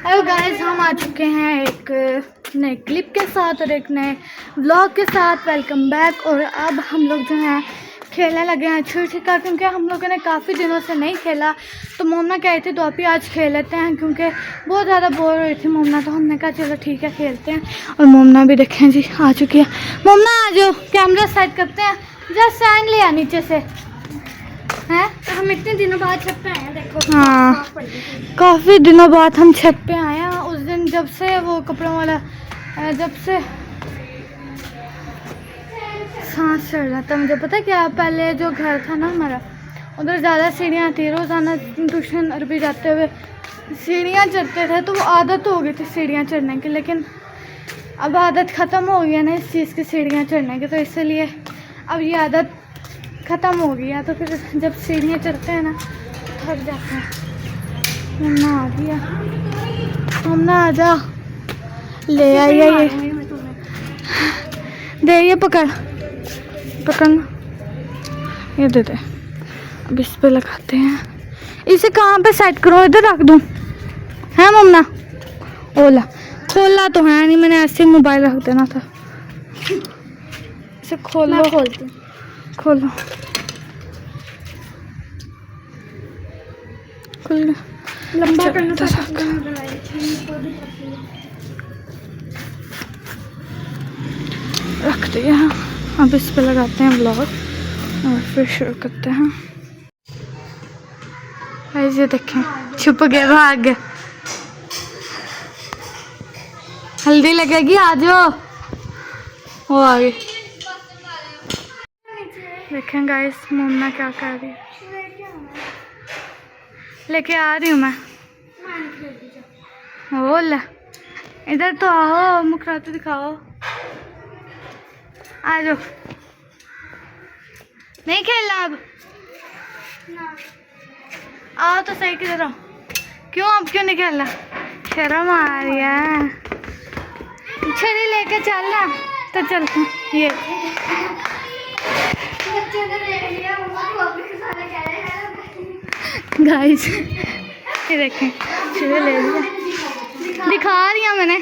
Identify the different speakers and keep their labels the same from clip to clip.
Speaker 1: Hello guys, हम आ चुके हैं एक नए क्लिप के साथ और एक नए व्लॉग के साथ। Welcome back. और अब हम लोग जो हैं खेलने लगे हैं छुरी का, क्योंकि हम लोगों ने काफ़ी दिनों से नहीं खेला। तो मोमना कह रही थी तो आप ही आज खेल लेते हैं, क्योंकि बहुत ज़्यादा बोर हो रही थी मोमना। तो हमने कहा चलो ठीक है खेलते हैं। और मोमना भी देखें जी आ चुकी है। मोमना आ जाओ, कैमरा सेट करते हैं। जस्ट सैंग लिया नीचे से हैं। तो हम इतने दिनों बाद छत पे आए हैं, देखो। हाँ, काफ़ी दिनों बाद हम छत पे आए हैं। उस दिन जब से वो कपड़ों वाला जब से सांस चढ़ रहा था। मुझे पता क्या, पहले जो घर था ना हमारा, उधर ज़्यादा सीढ़ियाँ थी। रोज़ाना ट्यूशन अरबी जाते हुए सीढ़ियाँ चढ़ते थे, तो वो आदत हो गई थी सीढ़ियाँ चढ़ने की। लेकिन अब आदत ख़त्म हो गई है ना इस चीज़ की, सीढ़ियाँ चढ़ने की। तो इसलिए अब ये आदत ख़त्म हो गई है। तो फिर जब सीढ़ियाँ चढ़ते हैं ना थक जाते हैं। मम्मा आ गया, मम्मा आ जा, ले आई है ये, दे ये पकड़ पकड़ना, ये दे दे। अब इस पे लगाते हैं। इसे कहाँ पे सेट करूँ, इधर रख दूँ है मम्मा? ओला खोला तो है नहीं, मैंने ऐसे मोबाइल रख देना था। इसे खोलो, खोलती खोलो, खोल लंबा करना था। रखते हैं। अब इस पे लगाते हैं ब्लॉग और फिर शुरू करते हैं। ऐसे देखें, छुप गए, भाग गए। हल्दी लगेगी, आ जाओ। वो आ गई। देखें गाइस, मोमना क्या कर रही है। लेके आ रही हूँ मैं। बोल, इधर तो आओ, मुखरा तो दिखाओ। आ जाओ। नहीं खेलना अब? आओ तो सही, किधर आओ। क्यों अब क्यों नहीं खेलना? शर्म आ रही है। छड़ी लेके चलना तो चलते हैं। ये गाइस ये देखें, छड़ी ले लिया, दिखा रही हूँ मैंने।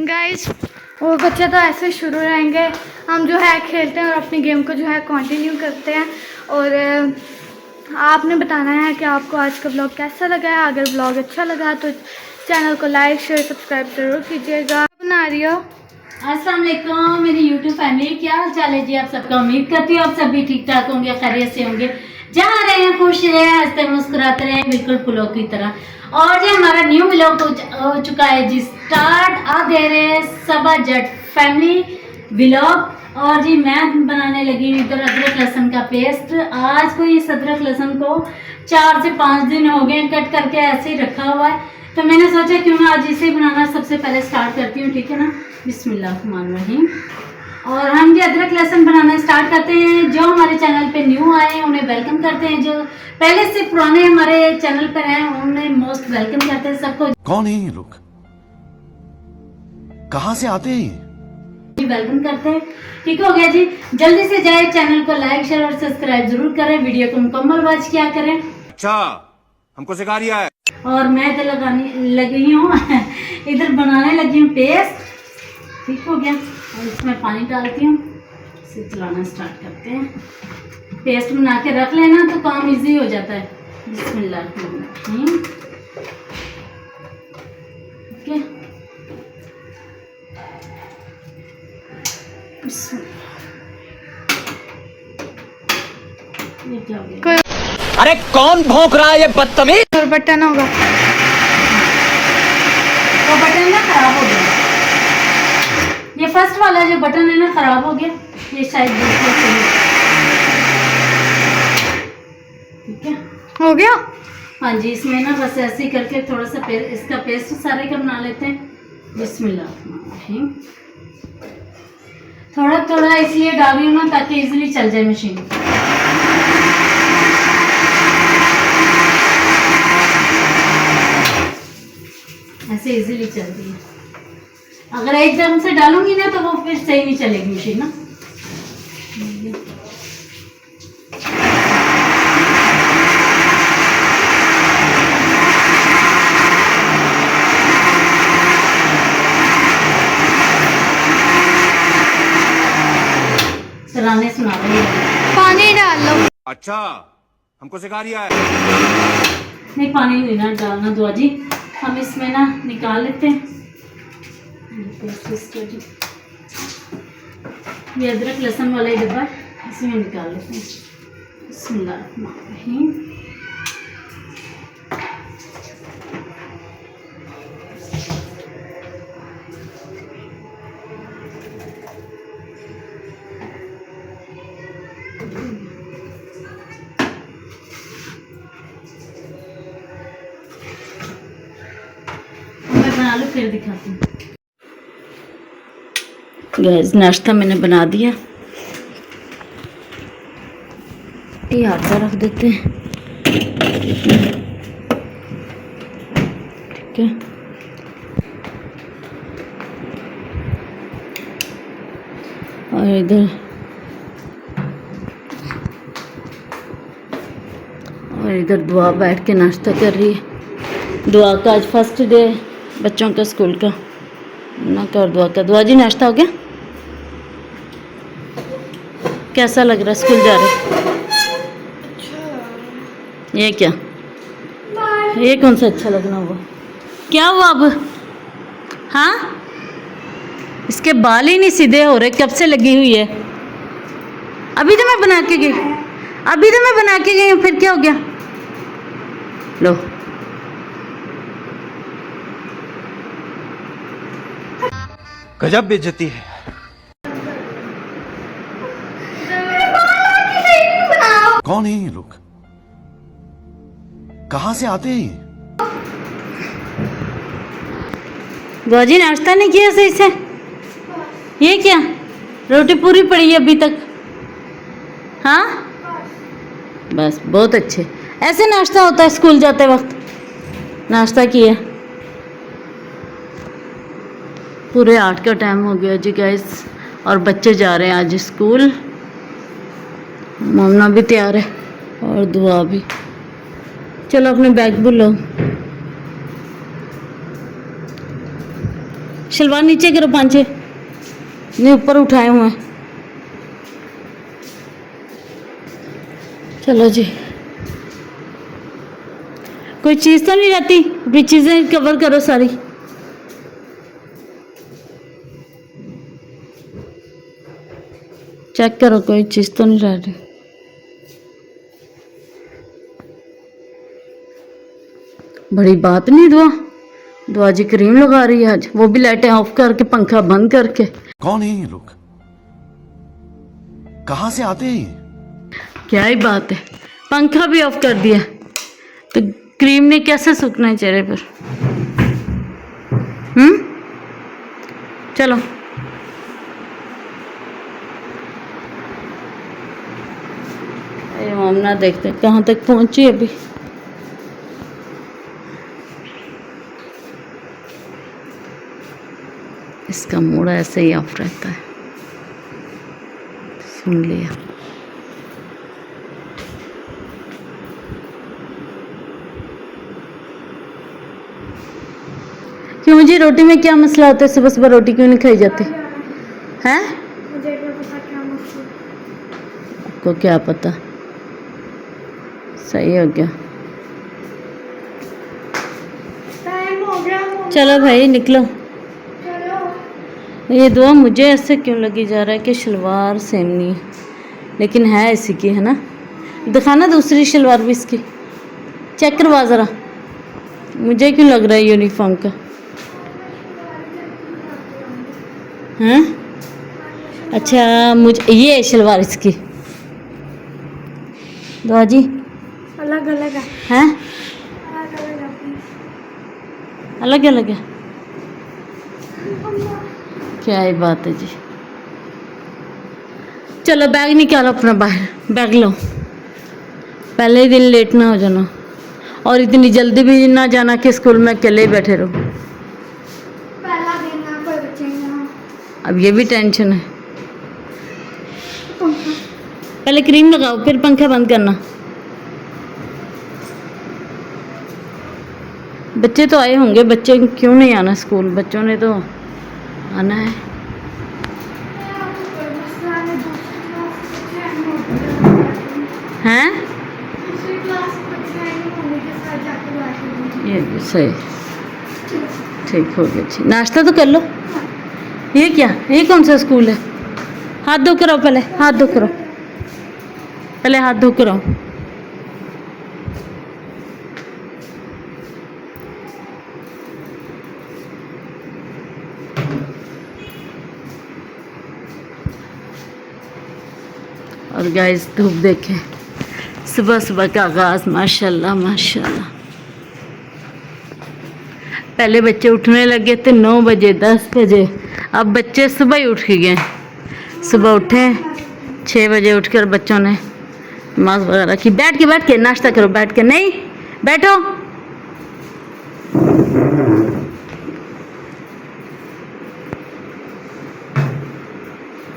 Speaker 1: गाइस वो बच्चे तो ऐसे शुरू रहेंगे, हम जो है खेलते हैं और अपनी गेम को जो है कंटिन्यू करते हैं। और आपने बताना है कि आपको आज का ब्लॉग कैसा लगा है। अगर ब्लॉग अच्छा लगा तो चैनल को लाइक शेयर सब्सक्राइब जरूर कीजिएगा। बना रही हो?
Speaker 2: अस्सलाम वालेकुम मेरी यूट्यूब फैमिली, क्या हाल चाल है जी आप सबका। उम्मीद करती हूँ आप सभी ठीक ठाक होंगे, खैरियत से होंगे। जहाँ रहे हैं खुश रहे, हंसते मुस्कुराते रहे, बिल्कुल फूलों की तरह। और जी हमारा न्यू व्लॉग हो चुका है जी स्टार्ट। आप दे रहे हैं सबा जट फैमिली व्लॉग। और जी मैं बनाने लगी हूँ इधर अदरक लहसुन का पेस्ट। आज को इस अदरक लहसुन को 4 से 5 दिन हो गए कट करके ऐसे ही रखा हुआ है। तो मैंने सोचा क्यों ना आज इसे बनाना सबसे पहले स्टार्ट करती हूँ, ठीक है ना। बिस्मिल्लाहिर्रहमानिर्रहीम। और हम ये अदरक लहसुन बनाना स्टार्ट करते हैं। जो हमारे चैनल पे न्यू आए हैं उन्हें वेलकम करते हैं, जो पहले से पुराने हमारे चैनल पर हैं उन्हें मोस्ट वेलकम करते हैं सबको।
Speaker 3: कौन है ये लोग, कहाँ से आते हैं?
Speaker 2: वेलकम करते हैं, ठीक हो गया जी। जल्दी से जाए चैनल को लाइक शेयर और सब्सक्राइब जरूर करें, वीडियो को मुकम्मल वॉच किया करें।
Speaker 3: अच्छा, हमको सिखा रिया है।
Speaker 2: और मैं तो लगाने लगी हूँ इधर बनाने लगी हूँ पेस्ट, ठीक हो गया। और इसमें पानी डालती हूँ, इसे चलाना स्टार्ट करते हैं। पेस्ट बना के रख लेना तो काम इजी हो जाता है। बिस्मिल्लाह। ओके, ये क्या हो गया?
Speaker 4: अरे कौन भौंक रहा है ये बदतमीज।
Speaker 1: और बटन होगा
Speaker 2: वो बटन ना खराब हो गया, ये फर्स्ट वाला जो बटन है ना खराब हो गया, ये शायद दूसरा चाहिए। ठीक है,
Speaker 1: हो गया।
Speaker 2: हाँ जी, इसमें ना बस ऐसे ही करके थोड़ा सा इसका पेस्ट सारे का बना लेते हैं। बिस्मिल्लाह। थोड़ा थोड़ा इसलिए डाल रही हूँ ना ताकि इजीली चल जाए मशीन। ऐसे इजीली चलती है, अगर एकदम से डालूंगी ना तो वो फिर सही नहीं चलेगी मशीन ना। तराने सुना रही है।
Speaker 1: पानी डाल लो।
Speaker 3: अच्छा हमको सिखा रिया है।
Speaker 2: नहीं पानी नहीं ना डालना दुआ जी, हम इसमें ना निकाल लेते हैं ये अदरक लहसुन वाला ही डब्बा, इसमें निकाल लेते हैं। बिस्मिल्लाहिर्रहमानिर्रहीम। मैं बना लूँ फिर दिखाती हूँ। गैस नाश्ता मैंने बना दिया, ये आटा रख देते हैं। ठीक है, और इधर दुआ बैठ के नाश्ता कर रही है। दुआ का आज फर्स्ट डे बच्चों का स्कूल का, ना कर दुआ का। दुआ जी नाश्ता हो गया? कैसा लग रहा है स्कूल जा रहे? ये क्या, ये कौन सा अच्छा लगना हुआ? क्या हुआ अब? हाँ, इसके बाल ही नहीं सीधे हो रहे, कब से लगी हुई है? अभी तो मैं बना के गई, अभी तो मैं बना के गई हूँ, फिर क्या हो गया? लो
Speaker 3: गजब बेइज्जती है। कौन है ये लोग, कहां से आते हैं?
Speaker 2: बुआ जी नाश्ता नहीं किया सही से? ये क्या, रोटी पूरी पड़ी है अभी तक? हाँ बस, बहुत अच्छे। ऐसे नाश्ता होता है स्कूल जाते वक्त? नाश्ता किया। पूरे 8 का टाइम हो गया जी गाइस, और बच्चे जा रहे हैं आज स्कूल। मम्मा भी तैयार है और दुआ भी। चलो अपने बैग बुलो, शलवार नीचे करो, 5-6 नहीं ऊपर उठाए हुए हैं। चलो जी, कोई चीज़ तो नहीं रहती? अपनी चीज़ें कवर करो सारी। चेक करो कोई चीज़ तो नहीं रह रही। बड़ी बात नहीं दुआ, दुआ जी क्रीम लगा रही है आज, वो भी लाइटें ऑफ करके, पंखा बंद करके।
Speaker 3: कौन है ये लोग, कहां से आते हैं?
Speaker 2: क्या ही बात है, पंखा भी ऑफ कर दिया तो क्रीम ने कैसे सूखना है चेहरे पर? चलो मामना देखते हैं कहाँ तक पहुंची अभी। इसका मूड ऐसे ही ऑफ रहता है, सुन लिया। क्यों मुझे रोटी में क्या मसला होता है? सुबह सुबह रोटी क्यों नहीं खाई जाती है?
Speaker 1: मुझे क्या पता क्या मसला।
Speaker 2: आपको क्या पता? सही हो गया,
Speaker 1: टाइम हो गया।
Speaker 2: चलो भाई निकलो।
Speaker 1: चलो।
Speaker 2: ये दुआ मुझे ऐसे क्यों लगी जा रहा है कि शलवार सेम नहीं है, लेकिन है इसी की, है ना? दिखाना दूसरी शलवार भी इसकी, चेक करवा ज़रा। मुझे क्यों लग रहा है यूनिफॉर्म का? हैं? अच्छा, मुझे ये शलवार इसकी। दुआ जी
Speaker 1: अलग अलग है।
Speaker 2: हैं?
Speaker 1: अलग अलग है।
Speaker 2: अलग अलग है? क्या ही बात है जी। चलो बैग निकालो अपना बाहर, बैग लो, पहले ही दिन लेट ना हो जाना, और इतनी जल्दी भी ना जाना कि स्कूल में अकेले ही बैठे रहो।
Speaker 1: पहला दिन ना कोई बच्चे यहाँ।
Speaker 2: अब ये भी टेंशन है।
Speaker 1: पंखा।
Speaker 2: पहले क्रीम लगाओ फिर पंखा बंद करना। बच्चे तो आए होंगे, बच्चे क्यों नहीं आना स्कूल? बच्चों ने तो आना है। हैं?
Speaker 1: दूसरी क्लास बच्चे आएंगे, मम्मी के साथ जाके बैठेंगे।
Speaker 2: ये भी सही, ठीक हो गया जी। नाश्ता तो कर लो। ये क्या, ये कौन सा स्कूल है? हाथ धो कर आओ, पहले हाथ धो कर आओ, पहले हाथ धो कर आओ। और गाइस धूप देखें, सुबह सुबह का आगाज, माशाल्लाह माशाल्लाह। पहले बच्चे उठने लगे थे 9 बजे 10 बजे, अब बच्चे सुबह ही उठ के गए। सुबह उठे 6 बजे, उठकर बच्चों ने नमाज वगैरह की। बैठ के नाश्ता करो, बैठ के नहीं, बैठो।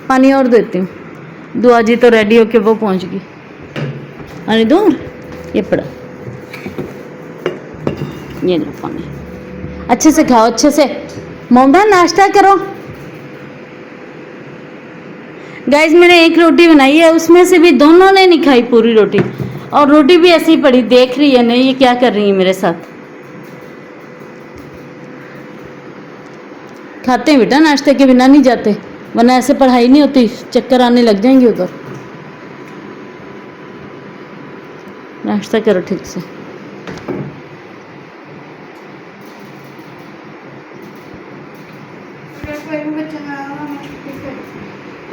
Speaker 2: पानी और देती हूँ। दुआ जी तो रेडी होके वो पहुंच गई। अरे दूर ये पड़ा, ये लो पानी। अच्छे से खाओ, अच्छे से। मोमडा नाश्ता करो। गाइस मैंने एक रोटी बनाई है, उसमें से भी दोनों ने नहीं खाई पूरी रोटी, और रोटी भी ऐसी पड़ी, देख रही है नहीं ये क्या कर रही है मेरे साथ। खाते हैं बेटा, नाश्ते के बिना नहीं जाते, वरना ऐसे पढ़ाई नहीं होती, चक्कर आने लग जाएंगे उधर। नाश्ता करो ठीक से।
Speaker 1: कोई भी बच्चा ना आए,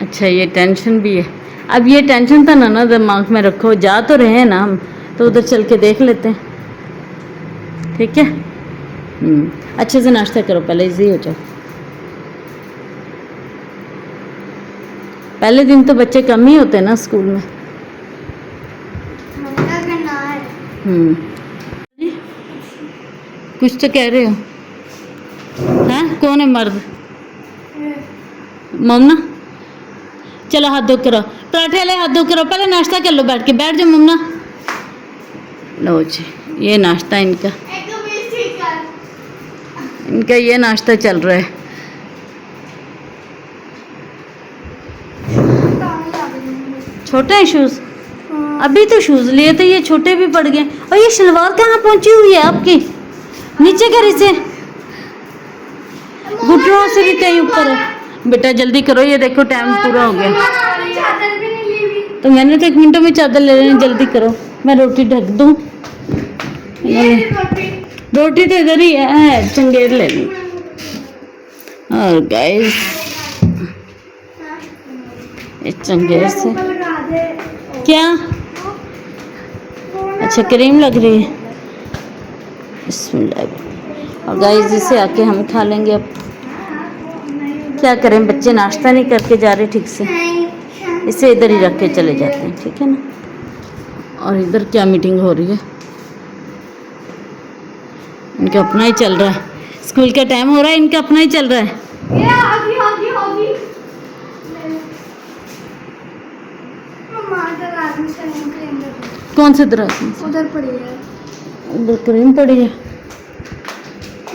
Speaker 2: अच्छा ये टेंशन भी है। अब ये टेंशन था ना दिमाग में रखो, जा तो रहे हैं ना हम, तो उधर चल के देख लेते हैं, ठीक है। अच्छे से नाश्ता करो, पहले इजी हो जाओ। पहले दिन तो बच्चे कम ही होते हैं ना स्कूल में।
Speaker 1: मम्मा करना है।
Speaker 2: कुछ तो कह रहे हो? हैं कौन है मर्द? ममना चलो हाथ धो करो, पराठे वाले हाथ धो करो, पहले नाश्ता कर लो, बैठ के बैठ जाओ ममना। लो जी ये नाश्ता इनका, इनका ये नाश्ता चल रहा है। छोटे हैं शूज? अभी तो शूज लिए थे, ये छोटे भी पड़ गए। और ये शलवार कहाँ पहुंची हुई है आपकी? नीचे कर इसे, घुटनों से भी कहीं ऊपर है। बेटा जल्दी करो, ये देखो टाइम पूरा हो गया।
Speaker 1: चादर भी नहीं ली हुई।
Speaker 2: तो मैंने तो 1 मिनट में चादर ले लेनी, जल्दी करो, मैं रोटी ढक दूँ।
Speaker 1: ये रोटी
Speaker 2: रोटी तो इधर ही है, चंगेर ले ली। और गाइस इस चंगेर से
Speaker 1: लगा दे।
Speaker 2: क्या, अच्छा क्रीम लग रही है। बिस्मिल्लाह। और गाइस इसे आके हम खा लेंगे। अब क्या करें, बच्चे नाश्ता नहीं करके जा रहे ठीक से, इसे इधर ही रख के चले जाते हैं, ठीक है ना। और इधर क्या मीटिंग हो रही है, इनका अपना ही चल रहा है। स्कूल का टाइम हो रहा है, इनका अपना ही चल रहा है।
Speaker 1: ये होगी। मम्मा दराज में से क्रीम दे दो।
Speaker 2: कौन से दराज में?
Speaker 1: उधर पड़ी है
Speaker 2: उधर क्रीम पड़ी है।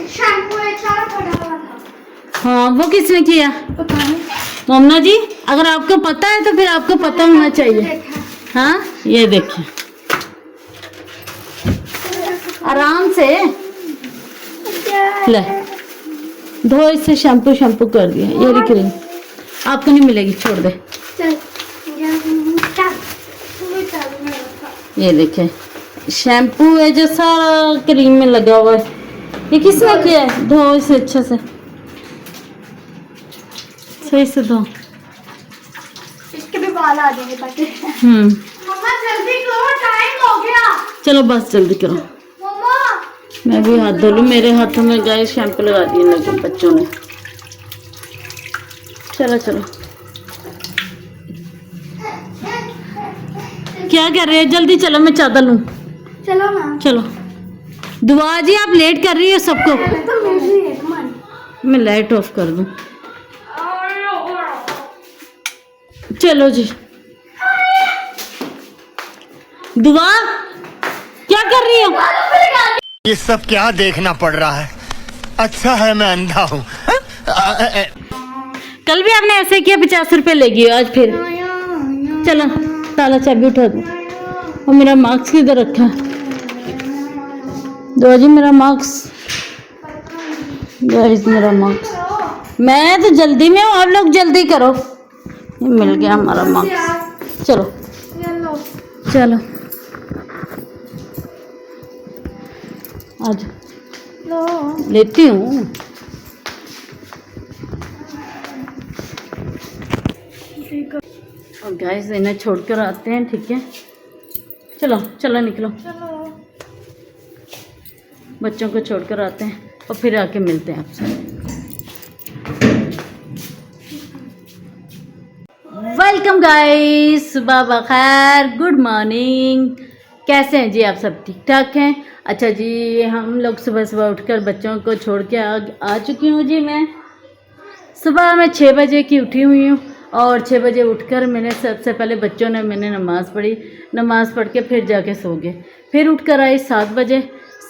Speaker 1: शैम्पू एक सारा पड़ा हुआ था।
Speaker 2: हाँ वो किसने किया?
Speaker 1: पता नहीं।
Speaker 2: मोमना जी अगर आपको पता है तो फिर आपको पता होना चाहिए। हाँ ये देखिए, आराम से ले धो, इससे शैम्पू कर दिया। ये रही क्रीम, आपको नहीं मिलेगी, छोड़ दे।
Speaker 1: चल
Speaker 2: ये देखे शैम्पू है जो सारा क्रीम में लगा हुआ है। ये किसने किया है? धो इसे अच्छे से, सही से धो।
Speaker 1: इसके भी बाल आ जाएंगे ताकि। मम्मा जल्दी करो, टाइम हो गया।
Speaker 2: चलो बस जल्दी करो,
Speaker 1: मम्मा
Speaker 2: मैं भी हाथ धो लूँ। मेरे हाथों में गाय शैम्पू लगा दिए लगे बच्चों ने। चलो चलो, क्या कर रहे हैं? जल्दी चलो, मैं चादर लूँ।
Speaker 1: चलो ना।
Speaker 2: चलो दुआ जी आप लेट कर रही हो सबको।
Speaker 1: तो मिल रही है तुम्हारी।
Speaker 2: मैं लाइट ऑफ कर दूँ। चलो जी, दुआ क्या कर रही हो?
Speaker 5: ये सब क्या देखना पड़ रहा है? अच्छा है मैं अंधा हूँ।
Speaker 2: कल भी आपने ऐसे किया, 50 रुपए लेगी आज फिर। चलो ताला चाबी उठा दो। और मेरा मार्क्स किधर रखा है? दो जी मेरा मार्क्स, गाइस मेरा मार्क्स। मैं तो जल्दी में हूँ, आप लोग जल्दी करो। ये मिल गया हमारा मार्क्स। चलो
Speaker 1: ये लो।
Speaker 2: चलो आज
Speaker 1: लो।
Speaker 2: लेती हूँ।
Speaker 1: ठीक है।
Speaker 2: और गाइस इन्हें छोड़कर आते हैं, ठीक है? चलो चलो निकलो,
Speaker 1: चलो।
Speaker 2: बच्चों को छोड़कर आते हैं और फिर आके मिलते हैं आपसे। वेलकम गाइस, सुबह बखैर, गुड मॉर्निंग। कैसे हैं जी आप सब? ठीक ठाक हैं? अच्छा जी, हम लोग सुबह सुबह उठकर बच्चों को छोड़ के आ चुकी हूँ जी। मैं सुबह में 6 बजे की उठी हुई हूँ और 6 बजे उठकर मैंने सबसे पहले मैंने नमाज़ पढ़ी। नमाज़ पढ़ के फिर जाके सो गए। फिर उठकर आई 7 बजे।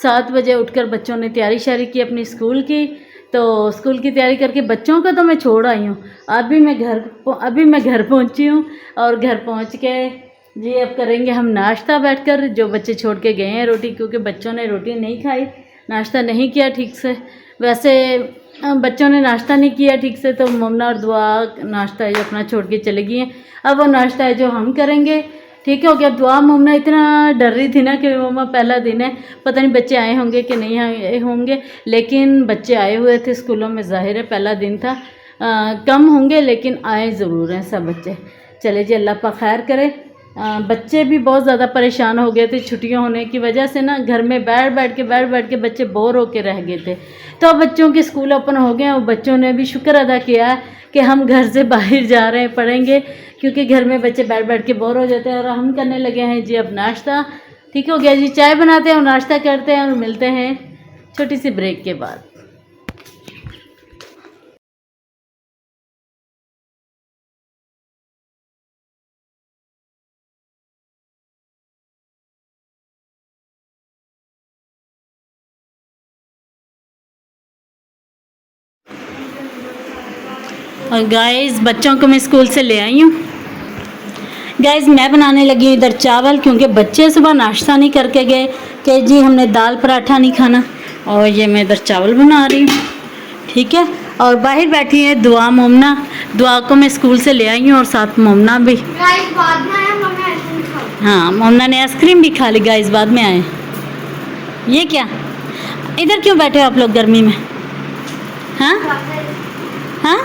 Speaker 2: 7 बजे उठकर बच्चों ने तैयारी शारी की अपनी स्कूल की। तो स्कूल की तैयारी करके बच्चों को तो मैं छोड़ आई हूँ। अभी मैं घर पहुँची हूँ और घर पहुँच के जी अब करेंगे हम नाश्ता बैठकर। जो बच्चे छोड़ के गए हैं रोटी, क्योंकि बच्चों ने रोटी नहीं खाई, नाश्ता नहीं किया ठीक से। वैसे बच्चों ने नाश्ता नहीं किया ठीक से, तो मोमना और दुआ नाश्ता है जो अपना छोड़ के चली गई हैं। अब वो नाश्ता है जो हम करेंगे, ठीक है? हो गया। दुआ मोमना इतना डर रही थी ना कि मम्मा पहला दिन है, पता नहीं बच्चे आए होंगे कि नहीं आए होंगे, लेकिन बच्चे आए हुए थे स्कूलों में। ज़ाहिर है पहला दिन था, कम होंगे लेकिन आए ज़रूर हैं सब बच्चे। चले जी, अल्लाह पाक खैर करे। बच्चे भी बहुत ज़्यादा परेशान हो गए थे छुट्टियां होने की वजह से ना। घर में बैठ बैठ के बच्चे बोर होके रह गए थे। तो बच्चों के स्कूल ओपन हो गए और बच्चों ने भी शुक्र अदा किया कि हम घर से बाहर जा रहे हैं, पढ़ेंगे, क्योंकि घर में बच्चे बैठ के बोर हो जाते हैं। और हम करने लगे हैं जी अब नाश्ता। ठीक हो गया जी, चाय बनाते हैं और नाश्ता करते हैं और मिलते हैं छोटी सी ब्रेक के बाद। और गाइस बच्चों को मैं स्कूल से ले आई हूँ। गाइस मैं बनाने लगी हूँ इधर चावल, क्योंकि बच्चे सुबह नाश्ता नहीं करके गए कि जी हमने दाल पराठा नहीं खाना। और ये मैं इधर चावल बना रही हूँ, ठीक है? और बाहर बैठी है दुआ मोमना। दुआ को मैं स्कूल से ले आई हूँ और साथ मोमना भी।
Speaker 1: गाइस बाद में आए, मम्मी आइसक्रीम खाओ।
Speaker 2: हाँ, मोमना ने आइसक्रीम भी खा ली। गाइस बाद में आए। ये क्या, इधर क्यों बैठे हो आप लोग गर्मी में? हाँ हाँ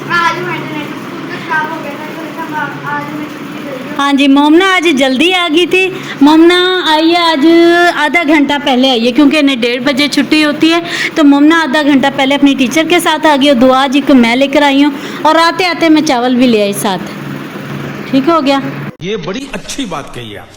Speaker 1: आज मैंने स्कूल का खराब हो गया था, तो आज मैं छुट्टी ले ली।
Speaker 2: हाँ जी, मोमना आज जल्दी आ गई थी। मोमना आई है आज आधा घंटा पहले आई है, क्योंकि इन्हें 1:30 बजे छुट्टी होती है। तो मोमना आधा घंटा पहले अपनी टीचर के साथ आ गई। और दुआ जी को मैं लेकर आई हूँ और आते आते मैं चावल भी ले आई साथ। ठीक हो गया।
Speaker 3: ये बड़ी अच्छी बात कही आप।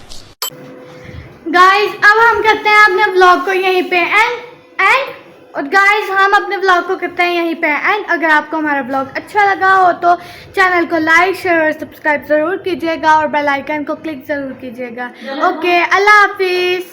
Speaker 1: गाइस अब हम करते हैं अपने व्लॉग को यहीं पे एंड और गाइस हम अपने व्लॉग को करते हैं यहीं पे एंड। अगर आपको हमारा व्लॉग अच्छा लगा हो तो चैनल को लाइक शेयर और सब्सक्राइब ज़रूर कीजिएगा और बेल आइकन को क्लिक ज़रूर कीजिएगा। ओके, अल्लाह हाफिज़।